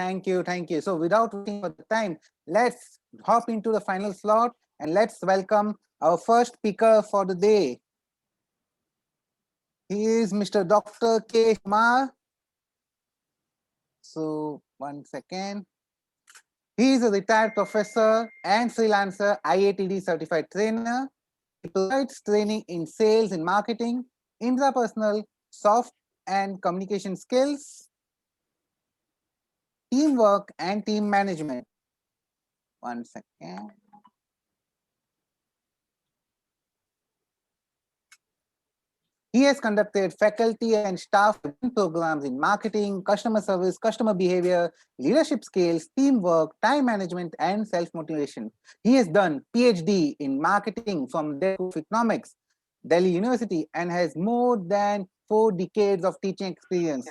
Thank you. Thank you. So without wasting the time, let's hop into the final slot and let's welcome our first speaker for the day. He is Mr. Dr. K. Shivakumar. So, one second. He is a retired professor and freelancer IATD certified trainer. He provides training in sales and marketing, intrapersonal, soft and communication skills, teamwork and team management. One second. He has conducted faculty and staff programs in marketing, customer service, customer behavior, leadership skills, teamwork, time management, and self-motivation. He has done PhD in marketing from economics, Delhi University, and has more than 4 decades of teaching experience.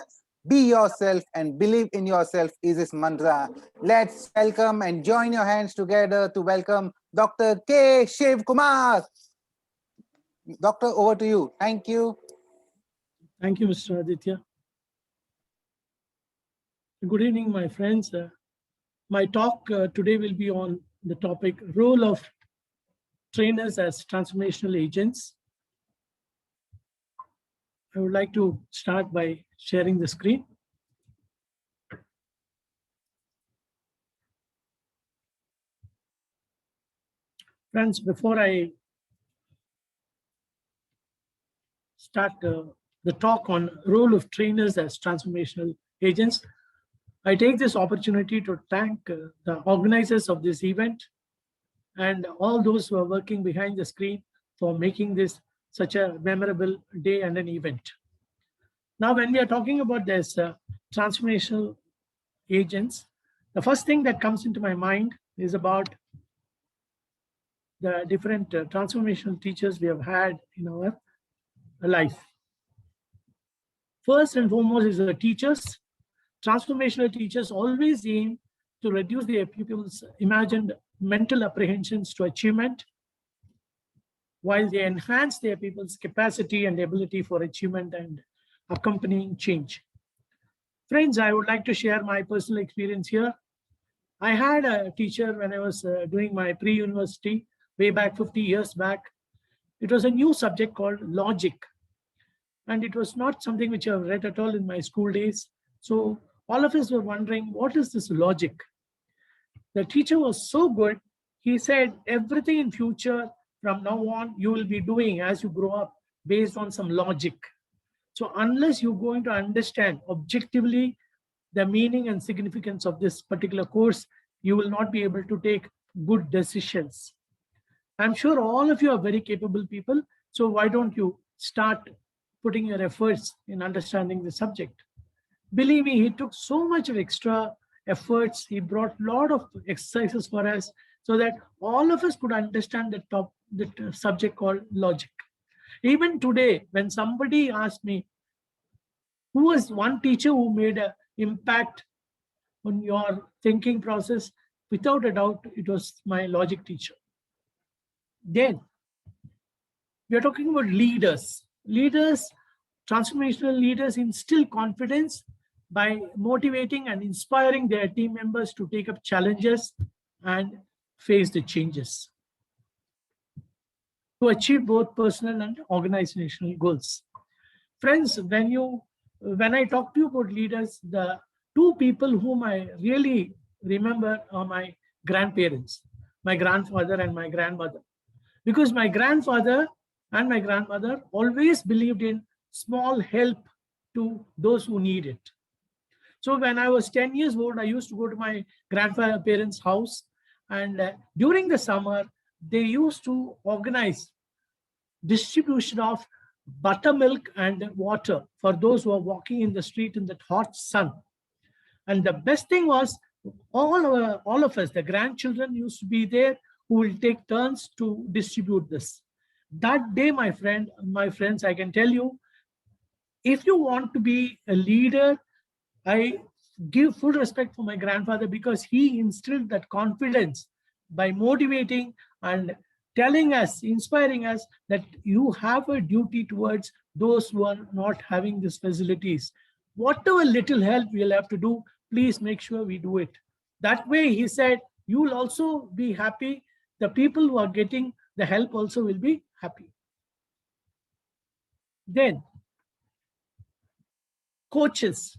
Be yourself and believe in yourself is his mantra. Let's welcome and join your hands together to welcome Dr. K. Shivakumar. Doctor, over to you. Thank you. Thank you, Mr. Aditya. Good evening, my friends. My talk today will be on the topic role of trainers as transformational agents. I would like to start by sharing the screen. Friends, before I start the talk on role of trainers as transformational agents, I take this opportunity to thank the organizers of this event and all those who are working behind the screen for making this such a memorable day and an event. Now, when we are talking about this transformational agents, the first thing that comes into my mind is about the different transformational teachers we have had in our life. First and foremost is the teachers. Transformational teachers always aim to reduce their pupils' imagined mental apprehensions to achievement, while they enhance their pupils' capacity and ability for achievement and accompanying change. Friends, I would like to share my personal experience here. I had a teacher when I was doing my pre-university way back 50 years back. It was a new subject called logic. And it was not something which I've read at all in my school days. So all of us were wondering, what is this logic? The teacher was so good. He said, everything in future from now on, you will be doing as you grow up based on some logic. So unless you're going to understand objectively the meaning and significance of this particular course, you will not be able to take good decisions. I'm sure all of you are very capable people. So why don't you start putting your efforts in understanding the subject? Believe me, he took so much of extra efforts. He brought a lot of exercises for us so that all of us could understand the subject called logic. Even today, when somebody asked me, who was one teacher who made an impact on your thinking process, without a doubt, it was my logic teacher. Then, we are talking about leaders. Leaders, transformational leaders instill confidence by motivating and inspiring their team members to take up challenges and face the changes to achieve both personal and organizational goals. Friends, when I talk to you about leaders, the two people whom I really remember are my grandparents, my grandfather and my grandmother. Because my grandfather and my grandmother always believed in small help to those who need it. So when I was 10 years old, I used to go to my grandparents' house, and during the summer, they used to organize distribution of buttermilk and water for those who are walking in the street in that hot sun. And the best thing was all of us, the grandchildren, used to be there who will take turns to distribute this. That day, my friends, I can tell you, if you want to be a leader, I give full respect for my grandfather because he instilled that confidence by motivating and telling us, inspiring us that you have a duty towards those who are not having these facilities. Whatever little help we'll have to do, Please make sure we do it. That way, he said, you will also be happy. The people who are getting the help also will be happy. Then, coaches.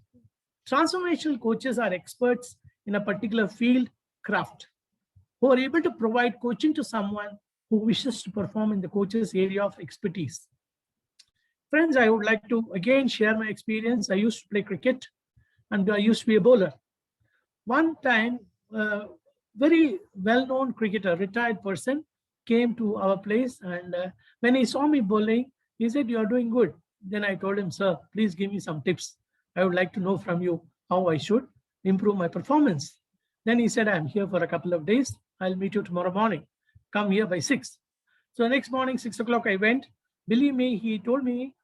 Transformational coaches are experts in a particular field, craft, who are able to provide coaching to someone who wishes to perform in the coach's area of expertise. Friends, I would like to again share my experience. I used to play cricket and I used to be a bowler. One time, a very well-known cricketer, retired person, came to our place, and when he saw me bowling, he said, "You are doing good." Then I told him, "Sir, please give me some tips. I would like to know from you how I should improve my performance." Then he said, "I'm here for a couple of days. I'll meet you tomorrow morning. Come here by 6. So the next morning, 6 o'clock, I went. Believe me, he told me,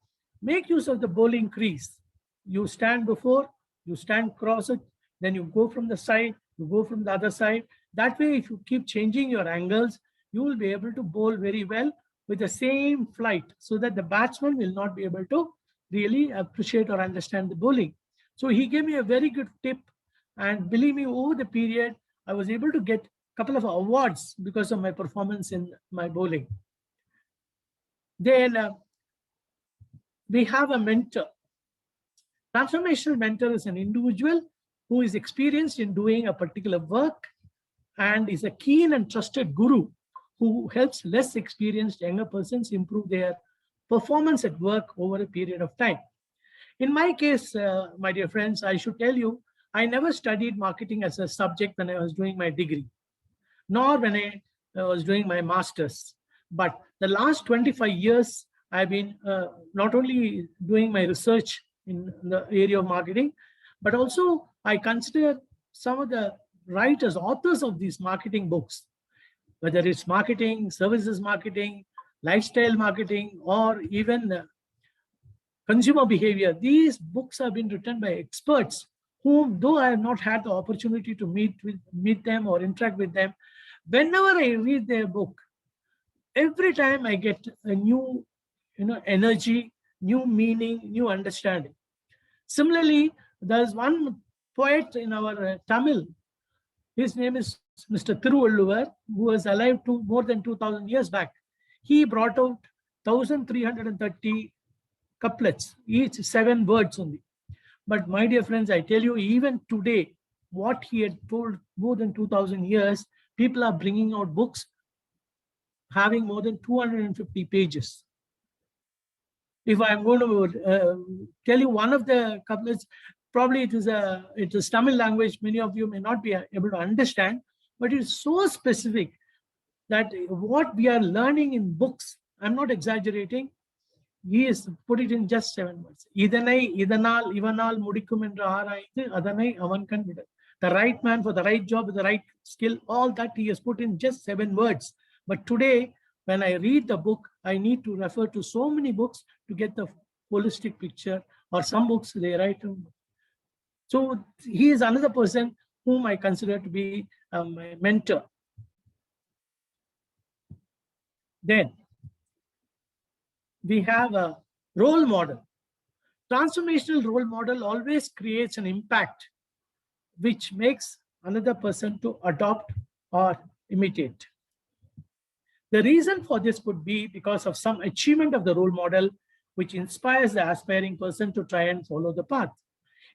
make use of the bowling crease. You stand before, you stand cross it, then you go from the side, you go from the other side. That way, if you keep changing your angles, you will be able to bowl very well with the same flight, so that the batsman will not be able to really appreciate or understand the bowling." So he gave me a very good tip. And believe me, over the period, I was able to get a couple of awards because of my performance in my bowling. Then we have a mentor. Transformational mentor is an individual who is experienced in doing a particular work and is a keen and trusted guru who helps less experienced younger persons improve their performance at work over a period of time. In my case, my dear friends, I should tell you, I never studied marketing as a subject when I was doing my degree, nor when I was doing my master's. But the last 25 years, I've been not only doing my research in the area of marketing, but also I consider some of the writers, authors of these marketing books, whether it's marketing, services marketing, lifestyle marketing, or even consumer behavior. These books have been written by experts whom, though I have not had the opportunity to meet them or interact with them, whenever I read their book, every time I get a new, energy, new meaning, new understanding. Similarly, there's one poet in our Tamil. His name is Mr. Thiruvalluvar, who was alive more than 2,000 years back. He brought out 1,330 couplets, each 7 words only. But my dear friends, I tell you, even today, what he had told more than 2,000 years, people are bringing out books having more than 250 pages. If I'm going to tell you one of the couplets, probably it is Tamil language. Many of you may not be able to understand, but it's so specific that what we are learning in books, I'm not exaggerating, he is put it in just 7 words. Idanai, idanal, ivanal, mudikum endra aaraithu, adanai avankan vidal. The right man for the right job with the right skill, all that he has put in just 7 words. But today, when I read the book, I need to refer to so many books to get the holistic picture, or some books they write. So he is another person whom I consider to be my mentor. Then we have a role model. Transformational role model always creates an impact which makes another person to adopt or imitate. The reason for this could be because of some achievement of the role model which inspires the aspiring person to try and follow the path.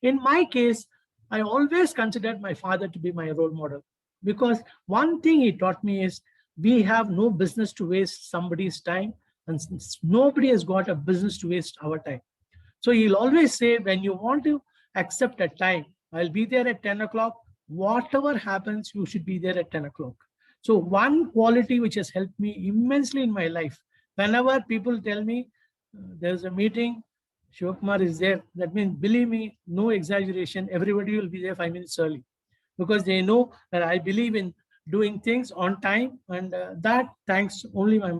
In my case, I always considered my father to be my role model, because one thing he taught me is we have no business to waste somebody's time, and nobody has got a business to waste our time. So he'll always say, when you want to accept a time, I'll be there at 10 o'clock. Whatever happens, you should be there at 10 o'clock. So one quality which has helped me immensely in my life, whenever people tell me there's a meeting, Shivakumar is there, that means, believe me, no exaggeration, everybody will be there 5 minutes early, because they know that I believe in doing things on time, and that thanks only my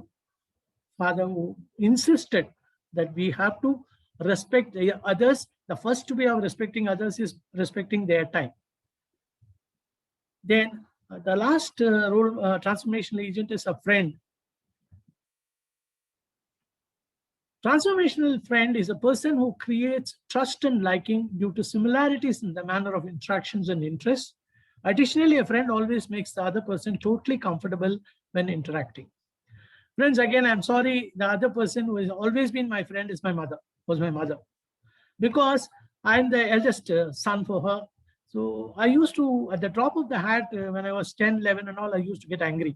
father, who insisted that we have to respect the others. The first way of respecting others is respecting their time. Then the last role, transformational agent, is a friend. Transformational friend is a person who creates trust and liking due to similarities in the manner of interactions and interests. Additionally, a friend always makes the other person totally comfortable when interacting. Friends, again, I'm sorry, the other person who has always been my friend is my mother, was my mother. Because I'm the eldest son for her. So I used to, at the drop of the hat, when I was 10, 11 and all, I used to get angry.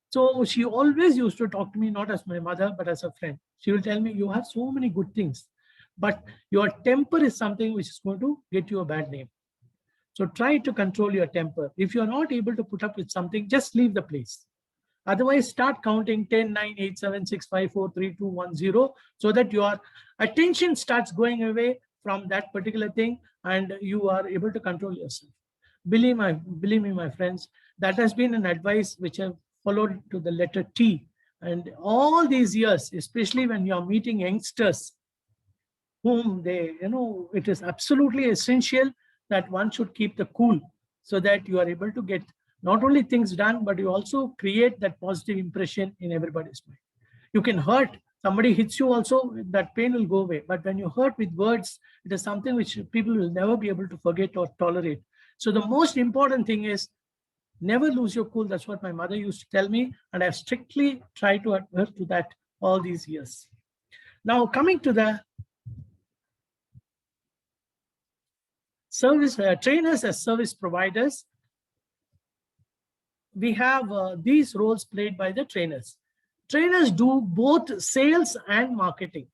So she always used to talk to me, not as my mother, but as a friend. She will tell me, you have so many good things, but your temper is something which is going to get you a bad name. So try to control your temper. If you're not able to put up with something, just leave the place. Otherwise, start counting 10, 9, 8, 7, 6, 5, 4, 3, 2, 1, 0, so that your attention starts going away from that particular thing and you are able to control yourself. Believe me, my friends, that has been an advice which I've followed to the letter T. And all these years, especially when you're meeting youngsters, whom they, it is absolutely essential that one should keep the cool so that you are able to get not only things done, but you also create that positive impression in everybody's mind. You can hurt, somebody hits you also, that pain will go away. But when you hurt with words, it is something which people will never be able to forget or tolerate. So the most important thing is never lose your cool. That's what my mother used to tell me. And I've strictly tried to adhere to that all these years. Now, coming to the service trainers as service providers, we have these roles played by the trainers. Trainers do both sales and marketing.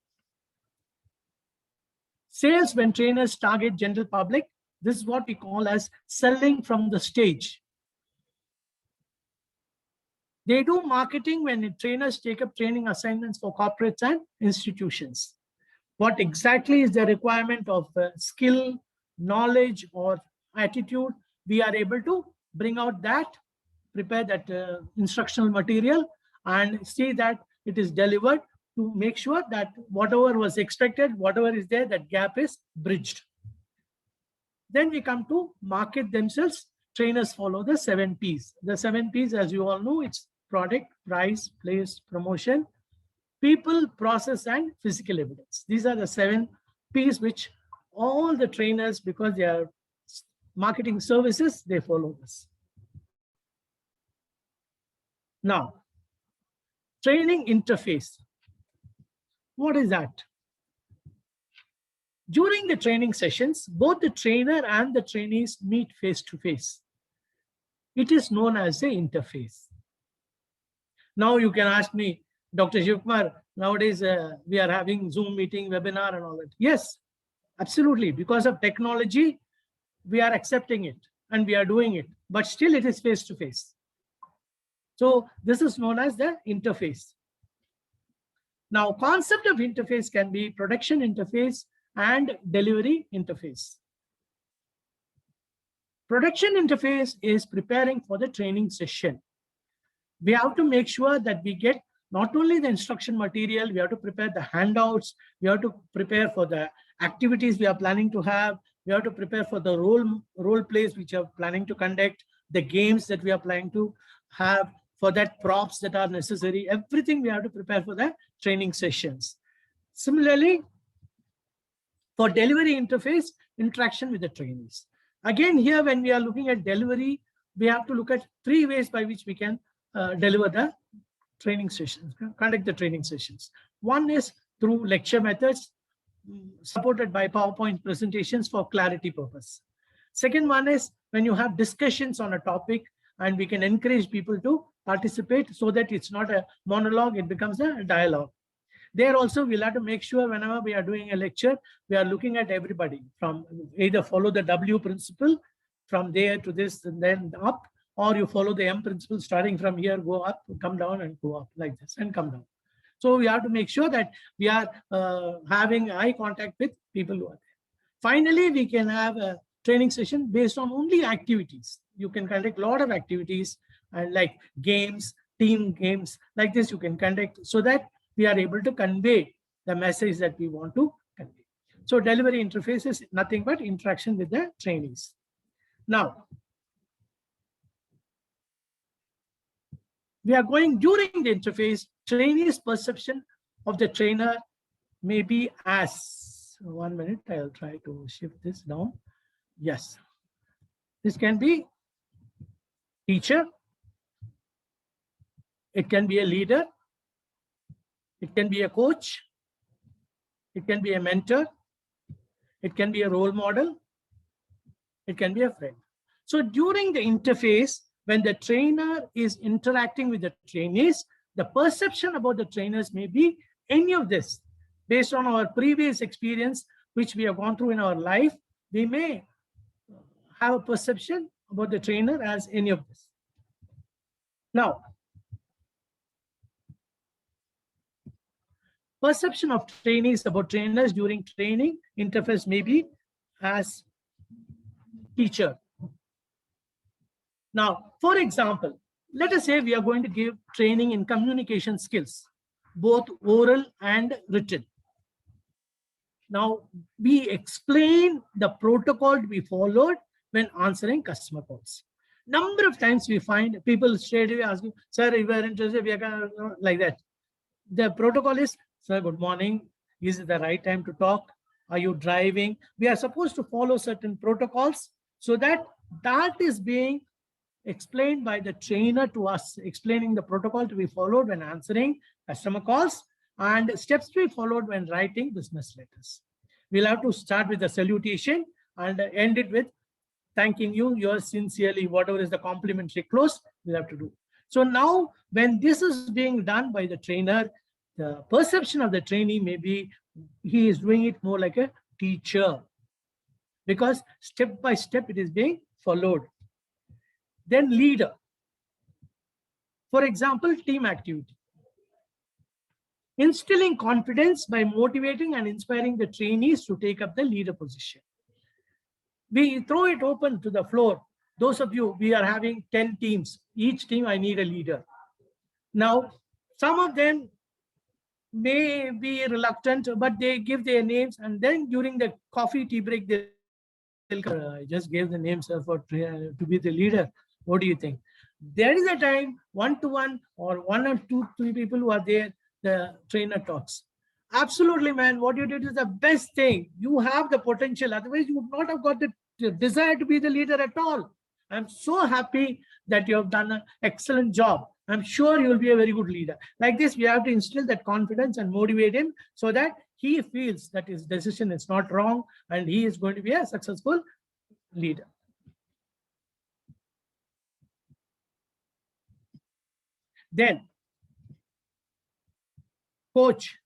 Sales, when trainers target general public, this is what we call as selling from the stage. They do marketing when trainers take up training assignments for corporates and institutions. What exactly is the requirement of skill, knowledge, or attitude, we are able to bring out that, prepare that instructional material and see that it is delivered to make sure that whatever was expected, whatever is there, that gap is bridged. Then we come to market themselves. Trainers follow the 7 Ps. The 7 Ps, as you all know, it's product, price, place, promotion, people, process, and physical evidence. These are the 7 Ps which all the trainers, because they are marketing services, they follow this. Now, training interface. What is that? During the training sessions, both the trainer and the trainees meet face to face. It is known as the interface. Now you can ask me, Dr. Shivakumar, nowadays we are having Zoom meeting, webinar and all that. Yes, absolutely. Because of technology, we are accepting it and we are doing it, but still it is face to face. So this is known as the interface. Now, concept of interface can be production interface and delivery interface. Production interface is preparing for the training session. We have to make sure that we get not only the instruction material, we have to prepare the handouts, we have to prepare for the activities we are planning to have, we have to prepare for the role plays which we are planning to conduct, the games that we are planning to have, for that props that are necessary, everything we have to prepare for the training sessions. Similarly, for delivery interface, interaction with the trainees. Again, here when we are looking at delivery, we have to look at 3 ways by which we can deliver the training sessions, conduct the training sessions. One is through lecture methods, supported by PowerPoint presentations for clarity purpose. Second one is when you have discussions on a topic and we can encourage people to participate so that it's not a monologue, it becomes a dialogue. There also, we'll have to make sure whenever we are doing a lecture, we are looking at everybody from either follow the W principle from there to this and then up, or you follow the M principle, starting from here, go up, come down and go up like this and come down. So we have to make sure that we are having eye contact with people who are there. Finally, we can have a training session based on only activities. You can conduct a lot of activities and like games, team games, like this you can conduct so that we are able to convey the message that we want to convey. So delivery interface is nothing but interaction with the trainees. Now, we are going during the interface, trainees' perception of the trainer may be as, 1 minute, I'll try to shift this down. Yes, this can be teacher, it can be a leader, it can be a coach, it can be a mentor, it can be a role model, it can be a friend. So during the interface, when the trainer is interacting with the trainees, the perception about the trainers may be any of this. Based on our previous experience, which we have gone through in our life, we may have a perception about the trainer as any of this. Now, perception of trainees about trainers during training interface may be as teacher. Now, for example, let us say we are going to give training in communication skills, both oral and written. Now, we explain the protocol to be followed when answering customer calls. Number of times we find people straight away asking, sir, if we are interested, we are going to, like that. The protocol is, sir, good morning. Is it the right time to talk? Are you driving? We are supposed to follow certain protocols so that that is being explained by the trainer to us, explaining the protocol to be followed when answering customer calls and steps to be followed when writing business letters. We'll have to start with the salutation and end it with thanking you, yours sincerely, whatever is the complimentary close, we'll have to do. So now when this is being done by the trainer, the perception of the trainee may be he is doing it more like a teacher, because step by step it is being followed. Then leader. For example, team activity. Instilling confidence by motivating and inspiring the trainees to take up the leader position. We throw it open to the floor. Those of you, we are having 10 teams. Each team, I need a leader. Now, some of them may be reluctant, but they give their names, and then during the coffee tea break, they'll I just gave the names to be the leader. What do you think? There is a time, one-to-one or one or two, three people who are there, the trainer talks. Absolutely, man. What you did is the best thing. You have the potential. Otherwise, you would not have got the desire to be the leader at all. I'm so happy that you have done an excellent job. I'm sure you will be a very good leader. Like this, we have to instill that confidence and motivate him so that he feels that his decision is not wrong and he is going to be a successful leader. Then, coach.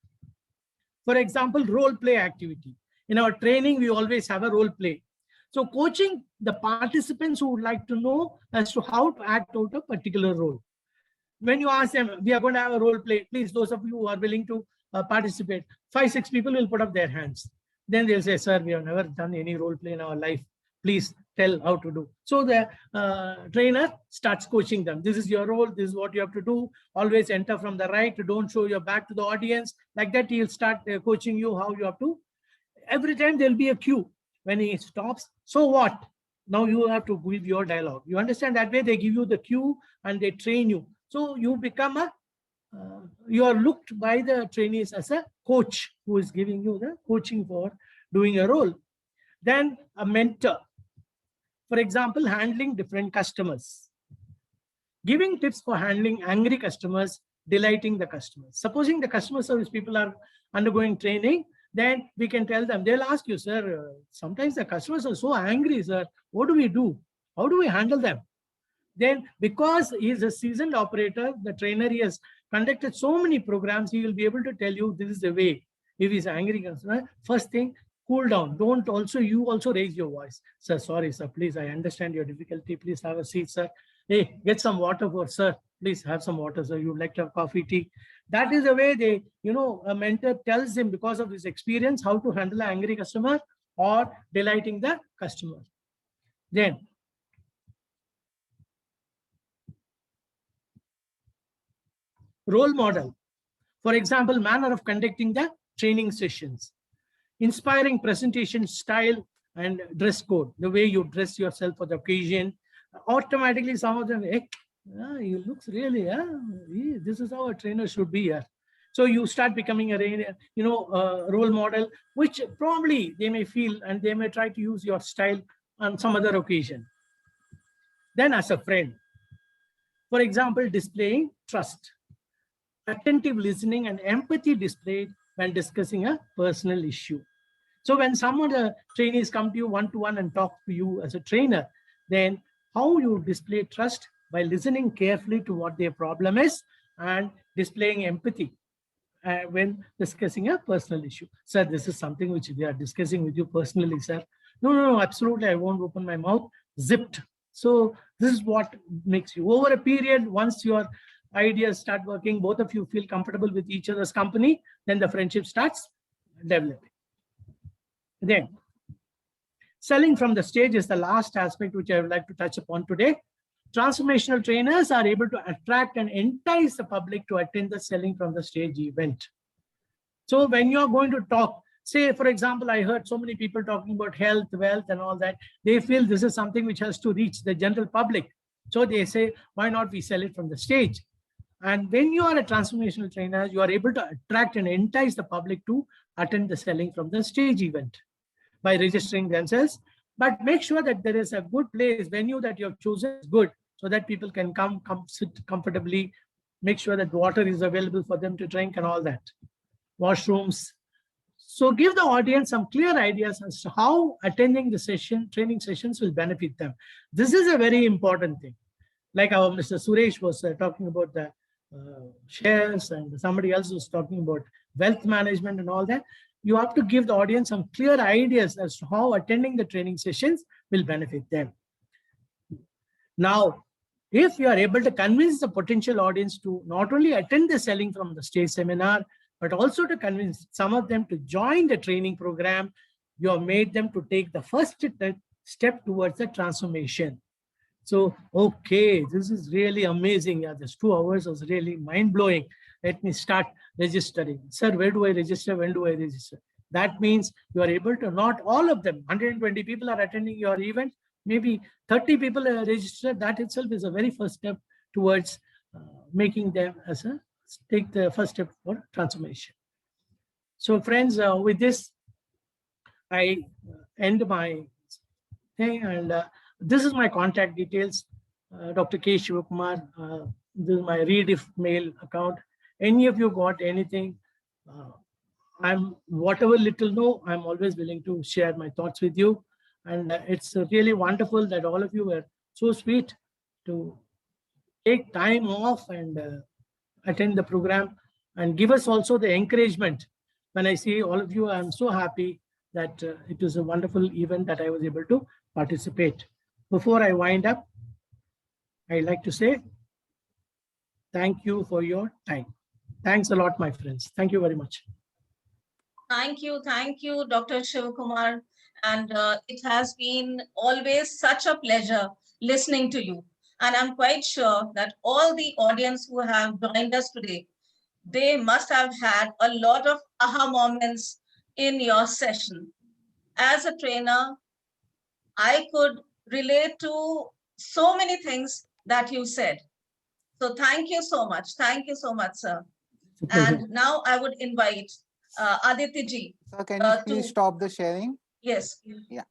For example, role play activity. In our training, we always have a role play. So coaching the participants who would like to know as to how to act out a particular role. When you ask them, we are going to have a role play, please, those of you who are willing to participate, 5-6 people will put up their hands. Then they'll say, sir, we have never done any role play in our life. Please tell how to do. So the trainer starts coaching them. This is your role. This is what you have to do. Always enter from the right. Don't show your back to the audience. Like that, he'll start coaching you how you have to. Every time there'll be a cue. When he stops, so what? Now you have to give your dialogue. You understand that way? They give you the cue and they train you. So you become you are looked by the trainees as a coach who is giving you the coaching for doing a role. Then a mentor. For example, handling different customers. Giving tips for handling angry customers, delighting the customers. Supposing the customer service people are undergoing training, then we can tell them, they'll ask you, sir, sometimes the customers are so angry, sir. What do we do? How do we handle them? Then because he is a seasoned operator, the trainer, he has conducted so many programs, he will be able to tell you this is the way. If he's angry customer, first thing, cool down. You also raise your voice. Sir, sorry, sir, please, I understand your difficulty. Please have a seat, sir. Hey, get some water for sir. Please have some water, sir. You'd like to have coffee, tea. That is the way they, a mentor tells him because of his experience how to handle an angry customer or delighting the customer. Then, role model. For example, manner of conducting the training sessions. Inspiring presentation style and dress code. The way you dress yourself for the occasion. Automatically, some of them, hey, he looks really, this is how a trainer should be here. So you start becoming a role model, which probably they may feel, and they may try to use your style on some other occasion. Then as a friend, for example, displaying trust, attentive listening and empathy displayed when discussing a personal issue. So when some of the trainees come to you one-to-one and talk to you as a trainer, then how you display trust by listening carefully to what their problem is and displaying empathy when discussing a personal issue. Sir, this is something which we are discussing with you personally, sir. No, absolutely, I won't open my mouth. Zipped. So this is what makes you, over a period, once your ideas start working, both of you feel comfortable with each other's company, then the friendship starts developing. Then, selling from the stage is the last aspect which I would like to touch upon today. Transformational trainers are able to attract and entice the public to attend the selling from the stage event. So when you're going to talk, say, for example, I heard so many people talking about health, wealth, and all that. They feel this is something which has to reach the general public. So they say, why not we sell it from the stage? And when you are a transformational trainer, you are able to attract and entice the public to attend the selling from the stage event by registering themselves. But make sure that there is a good place, venue that you have chosen is good, so that people can come sit comfortably. Make sure that water is available for them to drink and all that. Washrooms. So give the audience some clear ideas as to how attending the training sessions will benefit them. This is a very important thing. Like our Mr. Suresh was talking about the shares, and somebody else was talking about wealth management and all that. You have to give the audience some clear ideas as to how attending the training sessions will benefit them. Now, if you are able to convince the potential audience to not only attend the selling from the stage seminar, but also to convince some of them to join the training program, you have made them to take the first step towards the transformation. So, okay, this is really amazing. Yeah, this 2 hours was really mind-blowing. Let me start registering. Sir, where do I register? When do I register? That means you are able to, not all of them, 120 people are attending your event, maybe 30 people are registered. That itself is a very first step towards making them take the first step for transformation. So friends, with this, I end my thing, and this is my contact details, Dr. K. Shivakumar. This is my Rediff mail account. Any of you got anything, I'm whatever little know, I'm always willing to share my thoughts with you. And it's really wonderful that all of you were so sweet to take time off and attend the program and give us also the encouragement. When I see all of you, I'm so happy that it was a wonderful event that I was able to participate. Before I wind up, I'd like to say thank you for your time. Thanks a lot, my friends. Thank you very much. Thank you, Dr. Shivakumar. And it has been always such a pleasure listening to you. And I'm quite sure that all the audience who have joined us today, they must have had a lot of aha moments in your session. As a trainer, I could relate to so many things that you said. So thank you so much. Thank you so much, sir. And now I would invite Aditi ji. So can you please stop the sharing? Yes. Yeah.